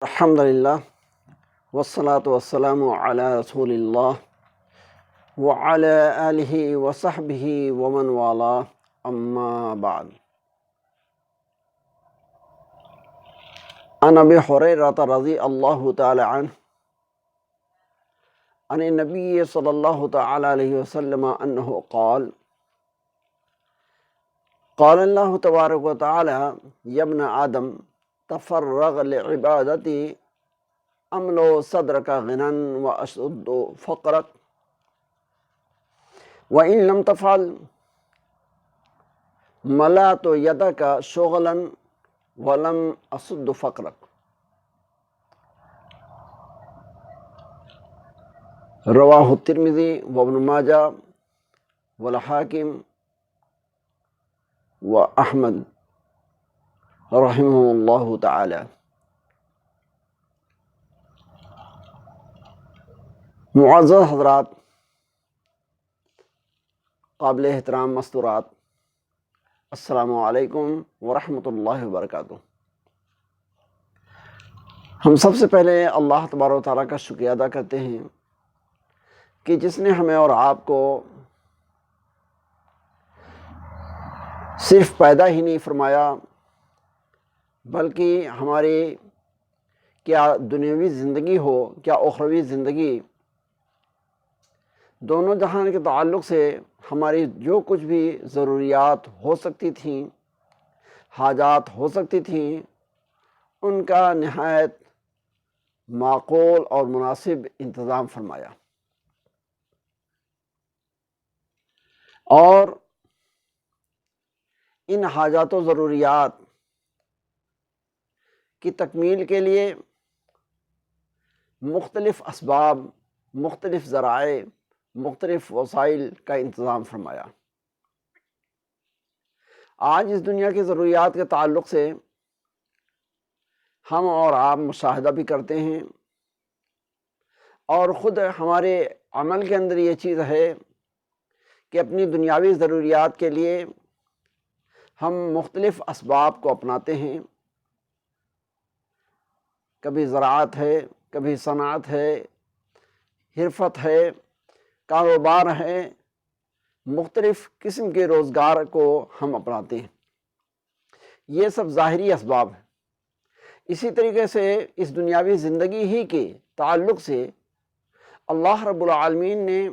الحمدللہ والصلاة والسلام علی رسول اللہ وعلی آلہ وصحبہ ومن والاه اما بعد. عن ابی ہریرہ رضی اللہ تعالی عنہ عن النبی صلی اللہ تعالی علیہ وسلم انہ قال قال اللہ تبارک و تعالی یا ابن آدم تفرغ لعبادتی املو صدرک غنن واشد فقرک وإن لم تفعل ملأت یدک شغلا ولم اسد فقرک. رواہ الترمذی وابن ماجہ والحاکم واحمد رحمہ اللہ تعالی. معزز حضرات، قابل احترام مستورات، السلام علیکم ورحمۃ اللہ وبرکاتہ. ہم سب سے پہلے اللہ تبارک و تعالیٰ کا شکریہ ادا کرتے ہیں کہ جس نے ہمیں اور آپ کو صرف پیدا ہی نہیں فرمایا بلکہ ہماری کیا دنیاوی زندگی ہو کیا اخروی زندگی، دونوں جہان کے تعلق سے ہماری جو کچھ بھی ضروریات ہو سکتی تھیں، حاجات ہو سکتی تھیں، ان کا نہایت معقول اور مناسب انتظام فرمایا. اور ان حاجات و ضروریات کی تکمیل کے لیے مختلف اسباب، مختلف ذرائع، مختلف وسائل کا انتظام فرمایا. آج اس دنیا کی ضروریات کے تعلق سے ہم اور آپ مشاہدہ بھی کرتے ہیں اور خود ہمارے عمل کے اندر یہ چیز ہے کہ اپنی دنیاوی ضروریات کے لیے ہم مختلف اسباب کو اپناتے ہیں. کبھی زراعت ہے، کبھی صنعت ہے، حرفت ہے، کاروبار ہے، مختلف قسم کے روزگار کو ہم اپناتے ہیں. یہ سب ظاہری اسباب ہیں. اسی طریقے سے اس دنیاوی زندگی ہی کے تعلق سے اللہ رب العالمین نے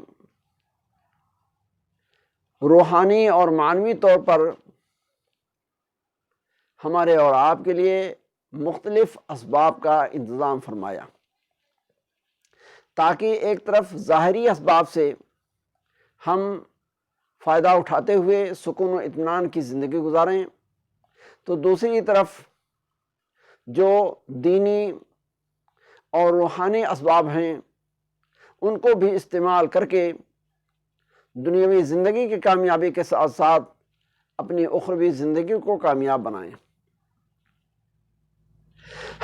روحانی اور معنوی طور پر ہمارے اور آپ کے لیے مختلف اسباب کا انتظام فرمایا تاکہ ایک طرف ظاہری اسباب سے ہم فائدہ اٹھاتے ہوئے سکون و اطمینان کی زندگی گزاریں، تو دوسری طرف جو دینی اور روحانی اسباب ہیں ان کو بھی استعمال کر کے دنیاوی زندگی کی کامیابی کے ساتھ ساتھ اپنی اخروی زندگی کو کامیاب بنائیں.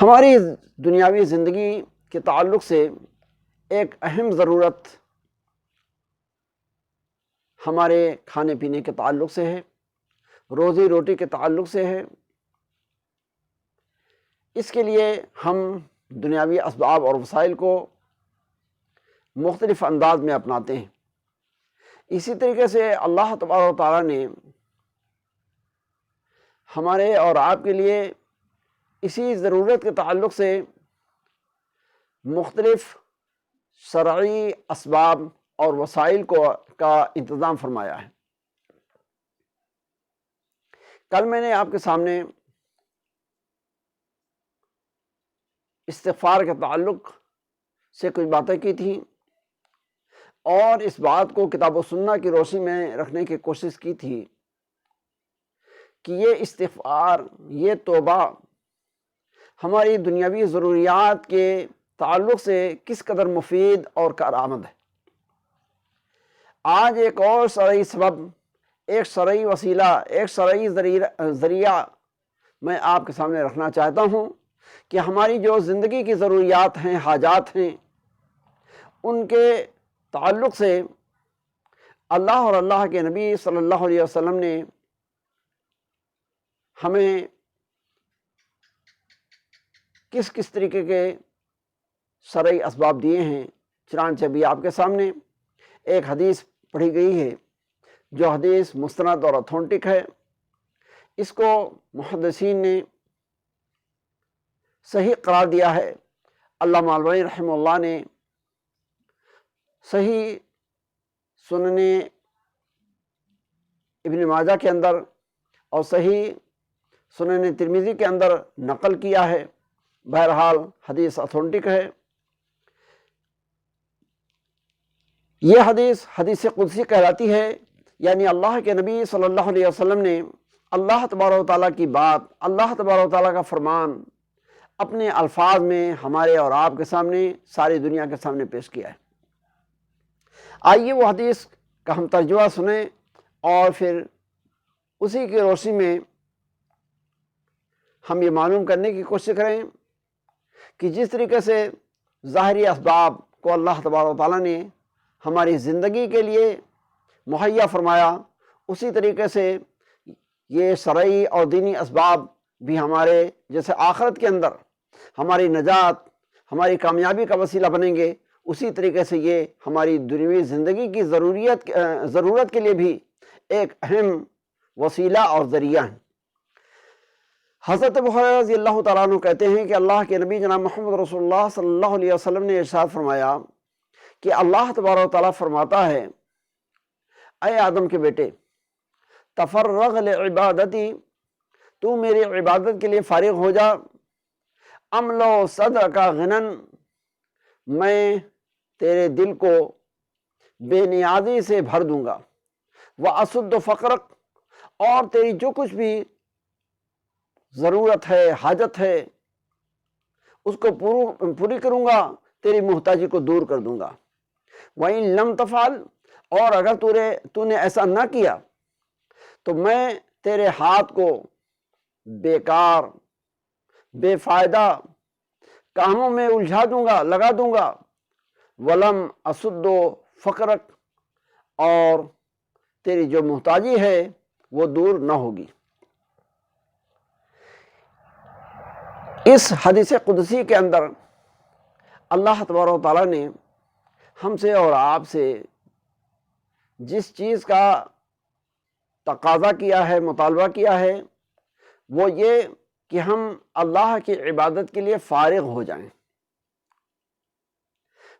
ہماری دنیاوی زندگی کے تعلق سے ایک اہم ضرورت ہمارے کھانے پینے کے تعلق سے ہے، روزی روٹی کے تعلق سے ہے. اس کے لیے ہم دنیاوی اسباب اور وسائل کو مختلف انداز میں اپناتے ہیں. اسی طریقے سے اللہ تبارک و تعالیٰ نے ہمارے اور آپ کے لیے اسی ضرورت کے تعلق سے مختلف شرعی اسباب اور وسائل کا انتظام فرمایا ہے. کل میں نے آپ کے سامنے استغفار کے تعلق سے کچھ باتیں کی تھیں اور اس بات کو کتاب و سنہ کی روشنی میں رکھنے کی کوشش کی تھی کہ یہ استغفار، یہ توبہ ہماری دنیاوی ضروریات کے تعلق سے کس قدر مفید اور کارآمد ہے. آج ایک اور شرعی سبب، ایک شرعی وسیلہ، ایک شرعی ذریعہ میں آپ کے سامنے رکھنا چاہتا ہوں کہ ہماری جو زندگی کی ضروریات ہیں، حاجات ہیں، ان کے تعلق سے اللہ اور اللہ کے نبی صلی اللہ علیہ وسلم نے، ہمیں کس کس طریقے کے شرعی اسباب دیے ہیں۔ چنانچہ بھی آپ کے سامنے ایک حدیث پڑھی گئی ہے جو حدیث مستند اور اتھینٹک ہے۔ اس کو محدثین نے صحیح قرار دیا ہے۔ علامہ البانی رحمہ اللہ نے صحیح سنن ابن ماجہ کے اندر اور صحیح سنن ترمذی کے اندر نقل کیا ہے۔ بہرحال حدیث اتھینٹک ہے۔ یہ حدیث حدیث قدسی کہلاتی ہے، یعنی اللہ کے نبی صلی اللہ علیہ وسلم نے اللہ تبارک و تعالیٰ کی بات، اللہ تبارک و تعالیٰ کا فرمان اپنے الفاظ میں ہمارے اور آپ کے سامنے، ساری دنیا کے سامنے پیش کیا ہے۔ آئیے وہ حدیث کا ہم ترجمہ سنیں اور پھر اسی کی روشنی میں ہم یہ معلوم کرنے کی کوشش کریں کہ جس طریقے سے ظاہری اسباب کو اللہ تبارک و تعالیٰ نے ہماری زندگی کے لیے مہیا فرمایا، اسی طریقے سے یہ شرعی اور دینی اسباب بھی ہمارے جیسے آخرت کے اندر ہماری نجات، ہماری کامیابی کا وسیلہ بنیں گے، اسی طریقے سے یہ ہماری دنیوی زندگی کی ضرورت کے لیے بھی ایک اہم وسیلہ اور ذریعہ ہیں۔ حضرت ابو ہریرہ رضی اللہ تعالیٰ عنہ کہتے ہیں کہ اللہ کے نبی جناب محمد رسول اللہ صلی اللہ علیہ وسلم نے ارشاد فرمایا کہ اللہ تبارک و تعالیٰ فرماتا ہے، اے آدم کے بیٹے، تفرغ لعبادتی، تو میری عبادت کے لیے فارغ ہو جا، املو صدر کا غنن، میں تیرے دل کو بے نیازی سے بھر دوں گا، واسد فقرک، اور تیری جو کچھ بھی ضرورت ہے، حاجت ہے، اس کو پوری کروں گا، تیری محتاجی کو دور کر دوں گا۔ وَإِن لَمْ تَفْعَلْ، اور اگر تو نے ایسا نہ کیا تو میں تیرے ہاتھ کو بیکار، بے فائدہ کاموں میں الجھا دوں گا، لگا دوں گا، وَلَمْ أَسُدُّ فَقْرَكَ، اور تیری جو محتاجی ہے وہ دور نہ ہوگی۔ اس حدیث قدسی کے اندر اللہ تبارک و تعالیٰ نے ہم سے اور آپ سے جس چیز کا تقاضا کیا ہے، مطالبہ کیا ہے، وہ یہ کہ ہم اللہ کی عبادت کے لیے فارغ ہو جائیں۔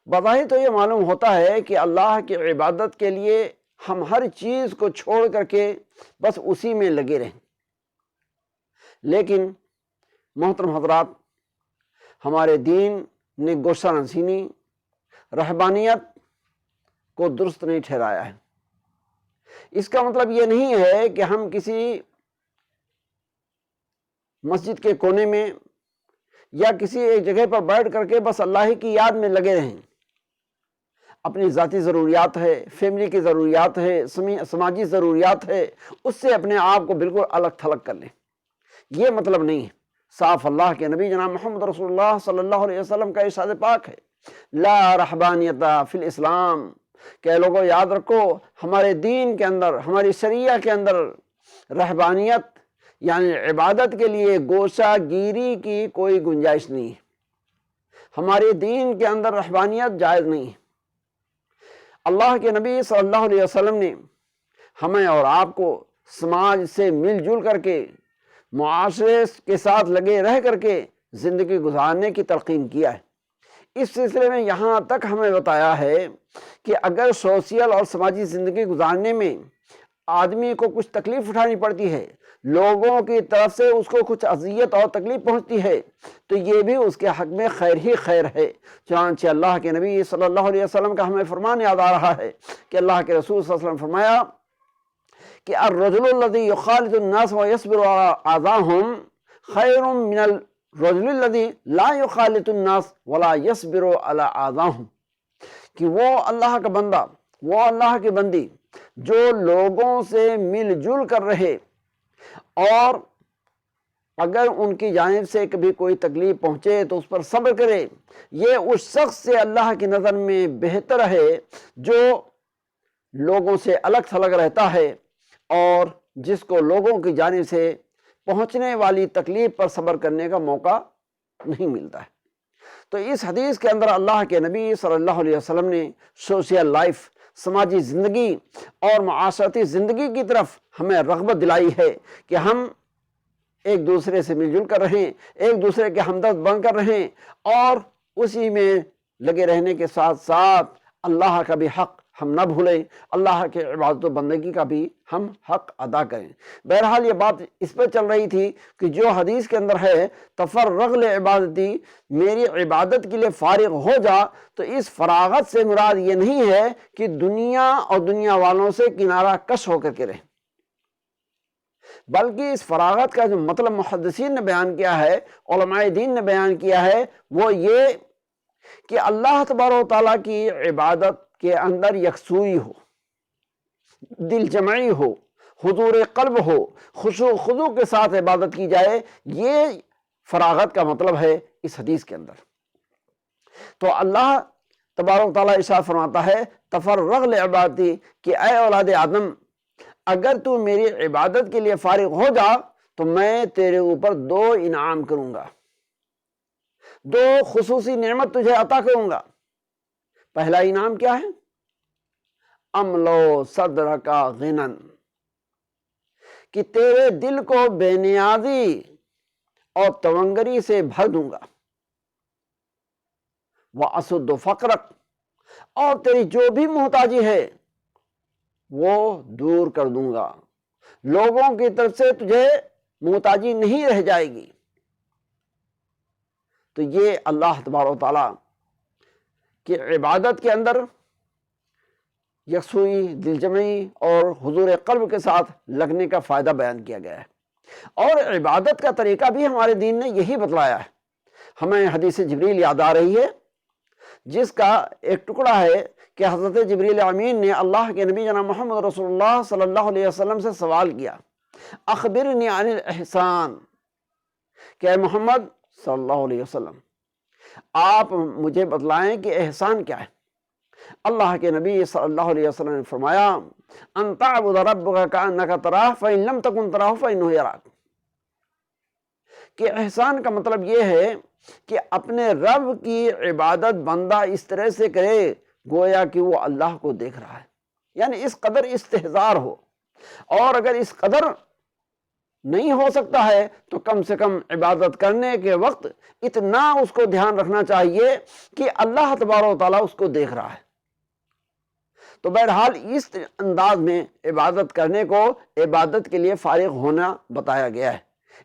بظاہر تو یہ معلوم ہوتا ہے کہ اللہ کی عبادت کے لیے ہم ہر چیز کو چھوڑ کر کے بس اسی میں لگے رہیں، لیکن محترم حضرات، ہمارے دین نے گوشہ نشینی، رہبانیت کو درست نہیں ٹھہرایا ہے۔ اس کا مطلب یہ نہیں ہے کہ ہم کسی مسجد کے کونے میں یا کسی ایک جگہ پر بیٹھ کر کے بس اللہ کی یاد میں لگے رہیں۔ اپنی ذاتی ضروریات ہے، فیملی کی ضروریات ہے، سماجی ضروریات ہے، اس سے اپنے آپ کو بالکل الگ تھلگ کر لیں، یہ مطلب نہیں ہے۔ صاف اللہ کے نبی جناب محمد رسول اللہ صلی اللہ علیہ وسلم کا ارشاد پاک ہے، لا رہبانیت فی الاسلام، کہ لوگوں یاد رکھو، ہمارے دین کے اندر، ہماری شریعہ کے اندر رہبانیت یعنی عبادت کے لیے گوشہ گیری کی کوئی گنجائش نہیں ہے۔ ہمارے دین کے اندر رہبانیت جائز نہیں ہے۔ اللہ کے نبی صلی اللہ علیہ وسلم نے ہمیں اور آپ کو سماج سے مل جل کر کے، معاشرے کے ساتھ لگے رہ کر کے زندگی گزارنے کی تلقین کیا ہے۔ اس سلسلے میں یہاں تک ہمیں بتایا ہے کہ اگر سوشل اور سماجی زندگی گزارنے میں آدمی کو کچھ تکلیف اٹھانی پڑتی ہے، لوگوں کی طرف سے اس کو کچھ اذیت اور تکلیف پہنچتی ہے، تو یہ بھی اس کے حق میں خیر ہی خیر ہے۔ چنانچہ اللہ کے نبی صلی اللہ علیہ وسلم کا ہمیں فرمان یاد آ رہا ہے کہ اللہ کے رسول صلی اللہ علیہ وسلم فرمایا کہ الرجل الذي يخالط الناس ويصبر على اذاهم خير من الرجل الذي لا يخالط الناس ولا يصبر على اذاهم، کہ وہ اللہ کا بندہ، وہ اللہ کی بندی جو لوگوں سے مل جل کر رہے اور اگر ان کی جانب سے کبھی کوئی تکلیف پہنچے تو اس پر صبر کرے، یہ اس شخص سے اللہ کی نظر میں بہتر ہے جو لوگوں سے الگ تھلگ رہتا ہے اور جس کو لوگوں کی جانب سے پہنچنے والی تکلیف پر صبر کرنے کا موقع نہیں ملتا ہے۔ تو اس حدیث کے اندر اللہ کے نبی صلی اللہ علیہ وسلم نے سوشل لائف، سماجی زندگی اور معاشرتی زندگی کی طرف ہمیں رغبت دلائی ہے کہ ہم ایک دوسرے سے مل جل کر رہیں، ایک دوسرے کے ہمدرد بن کر رہیں، اور اسی میں لگے رہنے کے ساتھ ساتھ اللہ کا بھی حق ہم نہ بھولیں، اللہ کے عبادت و بندگی کا بھی ہم حق ادا کریں۔ بہرحال یہ بات اس پہ چل رہی تھی کہ جو حدیث کے اندر ہے تفرغ لعبادتی، میری عبادت کے لیے فارغ ہو جا، تو اس فراغت سے مراد یہ نہیں ہے کہ دنیا اور دنیا والوں سے کنارہ کش ہو کر کے رہیں، بلکہ اس فراغت کا جو مطلب محدثین نے بیان کیا ہے، علماء دین نے بیان کیا ہے، وہ یہ کہ اللہ تبارک و تعالیٰ کی عبادت کے اندر یکسوئی ہو، دل جمعی ہو، حضور قلب ہو، خشوع خضوع کے ساتھ عبادت کی جائے، یہ فراغت کا مطلب ہے اس حدیث کے اندر۔ تو اللہ تبارک و تعالیٰ ارشاد فرماتا ہے تفرغ لعبادتی، کہ اے اولاد آدم، اگر تو میری عبادت کے لیے فارغ ہو جا تو میں تیرے اوپر 2 انعام کروں گا، 2 خصوصی نعمت تجھے عطا کروں گا۔ پہلا انعام کیا ہے؟ املو صدرک غنن، کہ تیرے دل کو بے نیازی اور تونگری سے بھر دوں گا، وَأَسُدُّ فَقْرَكَ، اور تیری جو بھی محتاجی ہے وہ دور کر دوں گا، لوگوں کی طرف سے تجھے محتاجی نہیں رہ جائے گی۔ تو یہ اللہ تبارک و تعالیٰ کی عبادت کے اندر یکسوئی، دل جمعی اور حضور قلب کے ساتھ لگنے کا فائدہ بیان کیا گیا ہے، اور عبادت کا طریقہ بھی ہمارے دین نے یہی بتلایا ہے۔ ہمیں حدیث جبریل یاد آ رہی ہے، جس کا ایک ٹکڑا ہے کہ حضرت جبریل امین نے اللہ کے نبی جناب محمد رسول اللہ صلی اللہ علیہ وسلم سے سوال کیا، اخبرنی عن الاحسان، کہ اے محمد صلی اللہ علیہ وسلم آپ مجھے بتلائیں کہ احسان کیا ہے۔ اللہ کے نبی صلی اللہ علیہ وسلم نے فرمایا ان تعبد ربک کأنک تراہ فإن لم تکن تراہ فإنہ یراک، کہ احسان کا مطلب یہ ہے کہ اپنے رب کی عبادت بندہ اس طرح سے کرے گویا کہ وہ اللہ کو دیکھ رہا ہے، یعنی اس قدر استحضار ہو، اور اگر اس قدر نہیں ہو سکتا ہے تو کم سے کم عبادت کرنے کے وقت اتنا اس کو دھیان رکھنا چاہیے کہ اللہ تبارک و تعالیٰ اس کو دیکھ رہا ہے۔ تو بہرحال اس انداز میں عبادت کرنے کو عبادت کے لیے فارغ ہونا بتایا گیا ہے،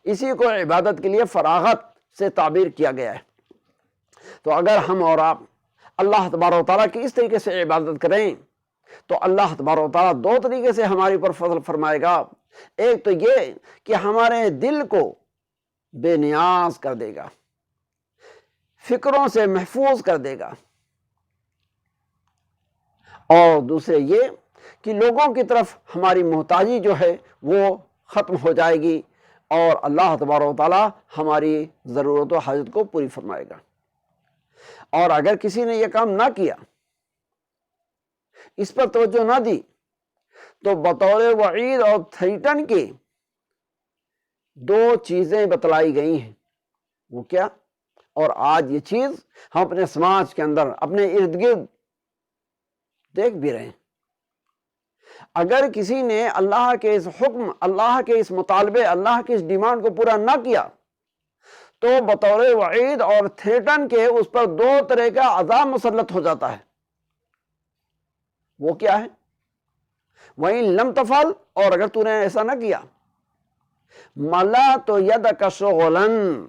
اسی کو عبادت کے لیے فراغت سے تعبیر کیا گیا ہے۔ تو اگر ہم اور آپ اللہ تبارک و تعالیٰ کی اس طریقے سے عبادت کریں تو اللہ تبارک و تعالیٰ 2 طریقے سے ہمارے اوپر فضل فرمائے گا۔ ایک تو یہ کہ ہمارے دل کو بے نیاز کر دے گا، فکروں سے محفوظ کر دے گا، اور دوسرے یہ کہ لوگوں کی طرف ہماری محتاجی جو ہے وہ ختم ہو جائے گی، اور اللہ تبارک و تعالیٰ ہماری ضرورت و حاجت کو پوری فرمائے گا۔ اور اگر کسی نے یہ کام نہ کیا، اس پر توجہ نہ دی، تو بطور وعید اور تھریٹن کے 2 چیزیں بتلائی گئی ہیں۔ وہ کیا؟ اور آج یہ چیز ہم اپنے سماج کے اندر، اپنے ارد گرد دیکھ بھی رہے ہیں۔ اگر کسی نے اللہ کے اس حکم، اللہ کے اس مطالبے، اللہ کی اس ڈیمانڈ کو پورا نہ کیا، تو بطور وعید اور تھریٹن کے اس پر 2 طرح کا عذاب مسلط ہو جاتا ہے۔ وہ کیا ہے؟ وَإِن لَمْ تَفْعَلْ، اور اگر تو نے ایسا نہ کیا، مَلَأْتُ يَدَكَ شُغْلًا،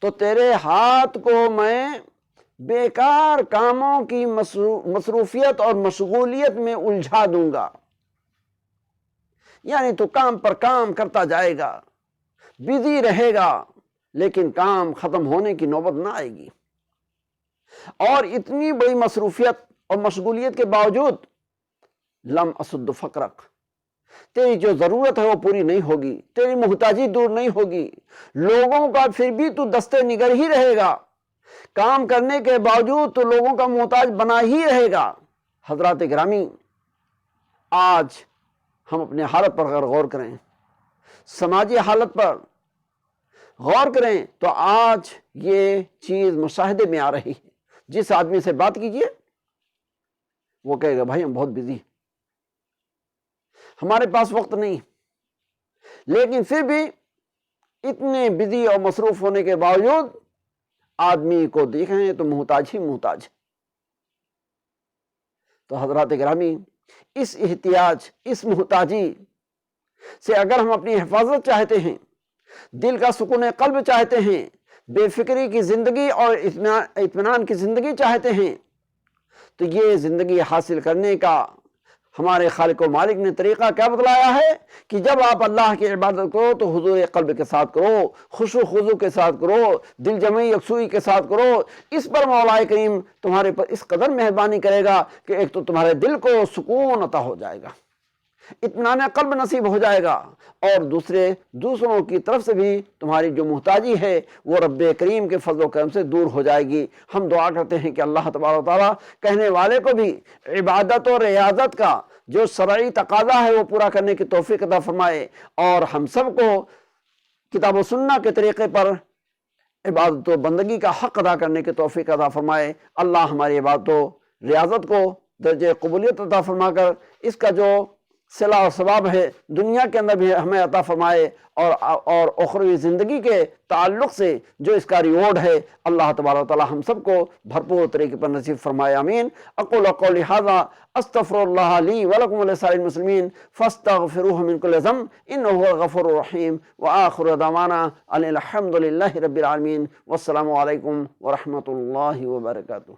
تو تیرے ہاتھ کو میں بیکار کاموں کی مصروفیت اور مشغولیت میں الجھا دوں گا، یعنی تو کام پر کام کرتا جائے گا، بزی رہے گا، لیکن کام ختم ہونے کی نوبت نہ آئے گی۔ اور اتنی بڑی مصروفیت اور مشغولیت کے باوجود لم اسد فقرک، تیری جو ضرورت ہے وہ پوری نہیں ہوگی، تیری محتاجی دور نہیں ہوگی، لوگوں کا پھر بھی تو دستے نگر ہی رہے گا، کام کرنے کے باوجود تو لوگوں کا محتاج بنا ہی رہے گا۔ حضرات گرامی، آج ہم اپنے حالت پر غور کریں، سماجی حالت پر، غور کریں تو آج یہ چیز مشاہدے میں آ رہی ہے. جس آدمی سے بات کیجئے وہ کہے گا بھائی ہم بہت بزی ہیں، ہمارے پاس وقت نہیں. لیکن پھر بھی اتنے بزی اور مصروف ہونے کے باوجود آدمی کو دیکھیں تو محتاج ہی محتاج. تو حضرات گرامی، اس احتیاج، اس محتاجی سے اگر ہم اپنی حفاظت چاہتے ہیں، دل کا سکون قلب چاہتے ہیں، بے فکری کی زندگی اور اطمینان کی زندگی چاہتے ہیں، تو یہ زندگی حاصل کرنے کا ہمارے خالق و مالک نے طریقہ کیا بتلایا ہے کہ جب آپ اللہ کی عبادت کرو تو حضور قلب کے ساتھ کرو، خشوع و خضوع کے ساتھ کرو، دل جمعی یکسوئی کے ساتھ کرو. اس پر مولا کریم تمہارے پر اس قدر مہربانی کرے گا کہ ایک تو تمہارے دل کو سکون عطا ہو جائے گا، اطمینان قلب نصیب ہو جائے گا، اور دوسروں کی طرف سے بھی تمہاری جو محتاجی ہے وہ رب کریم کے فضل و کرم سے دور ہو جائے گی. ہم دعا کرتے ہیں کہ اللہ تبارک و تعالیٰ کہنے والے کو بھی عبادت اور ریاضت کا جو شرعی تقاضا ہے وہ پورا کرنے کی توفیق عطا فرمائے، اور ہم سب کو کتاب و سنت کے طریقے پر عبادت و بندگی کا حق ادا کرنے کی توفیق عطا فرمائے. اللہ ہماری عبادت و ریاضت کو درجہ قبولیت عطا فرما کر اس کا جو صلہ و ثواب ہے دنیا کے اندر بھی ہمیں عطا فرمائے، اور اخروی زندگی کے تعلق سے جو اس کا ریوارڈ ہے اللہ تبارک و تعالی ہم سب کو بھرپور طریقے پر نصیب فرمائے. آمین. اقول قولی ھذا استغفر اللہ لی ولکم ولسائر المسلمین فاستغفروہ من کل ذنب انہ هو الغفور الرحیم. وآخر دعوانا ان الحمد للہ رب العالمین. والسلام علیکم ورحمۃ اللہ وبرکاتہ.